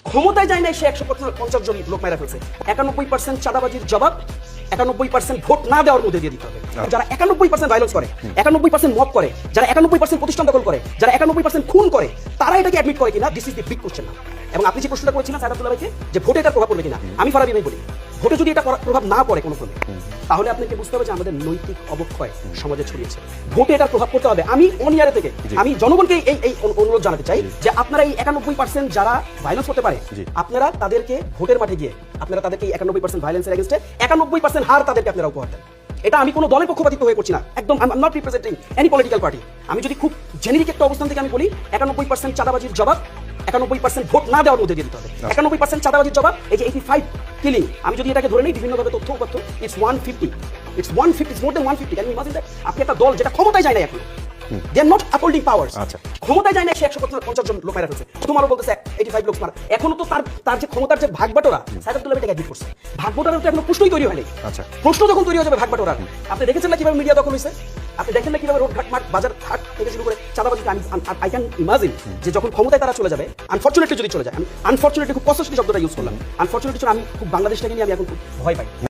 ক্ষমতায় যায় না, সে 150 জন লোক মেরা ফেলছে। 91% চাঁদাবাজির জবাব 91% ভোট না দেওয়ার মধ্যে দিয়ে দিতে হবে। যারা 91% ভায়োলেন্স করে, 91% মব করে, যারা 91% প্রতিষ্ঠান দখল করে, যারা 91% খুন করে, তারা এটাকে অ্যাডমিট করে কিনা, this is the big question. এবং আপনি যে প্রশ্নটা করেছিলেন সাইদ আব্দুল্লাহ ভাইকে, যে ভোটে এটার প্রভাব পড়বে কিনা, আমি ফারাবি ভাই বলি, ভোটে যদি এটা প্রভাব না পড়ে কোনো ক্রমে, তাহলে আপনাকে বুঝতে হবে যে আমাদের নৈতিক অবক্ষয় সমাজে ছড়িয়েছে। ভোটে এটার প্রভাব পড়তে হবে। আমি অনিয়ারে থেকে আমি জনগণকে এই অনুরোধ জানাতে চাই যে আপনারা এই 91% যারা ভায়োলেন্স করতে পারে, আপনারা তাদেরকে ভোটের মাঠে গিয়ে আপনারা তাদেরকে এই 91% ভায়োলেন্সের এগেইনস্টে 91% হার তাদেরকে আপনারা উপহার দেন। এটা আমি কোনো দলের পক্ষপাতিত্ব হয়ে করছি না, একদম I am not representing any political party. আমি যদি খুব জেনেরিক একটা অবস্থান থেকে আমি বলি, 91% চাঁদাবাজির জবাব 91% ভোট না দেওয়ার মধ্যে দিয়ে দিতে হবে। 91% চাঁদাবাজির জবাব, এই যে 85 কিলিং, আমি যদি এটাকে ধরে নিই বিভিন্নভাবে তথ্য উপাত্ত, it's 150, it's more than 150। Can you imagine that? আপনি একটা দল যেটা ক্ষমতায় যায় না এখন, দে আর নট আপহোল্ডিং পাওয়ার্স, ক্ষমতায় যায় না, সে 150 জন লোক মেরা ফেলছে, তোমারও বলতেছে 85 লোক মারা। এখনো তো তার যে ক্ষমতার যে ভাগবাটোরা, সাইদ আব্দুল্লাহ এটাকে অ্যাডমিট করছে। ভাগবাটোরার তো এখনো প্রশ্নই তৈরি হয়নি। প্রশ্ন যখন তৈরি হয়ে যাবে ভাগবাটোরার, আপনি দেখেছেন না কিভাবে মিডিয়া দখল হয়েছে, আপনি দেখেন না কিভাবে রোড ঘাট মাঠ বাজার হাট থেকে শুরু করে চাঁদাবাজি। আই ক্যান ইমাজিন যে যখন ক্ষমতায় তারা চলে যাবে, আনফরচুনেটলি যদি চলে যায়, আমি আনফরচুনেটলি খুব পজিটিভ শব্দটা ইউজ করলাম, আনফরচুনেটলি আমি খুব বাংলাদেশটাকে নিয়ে আমি এখন খুব ভয় পাই।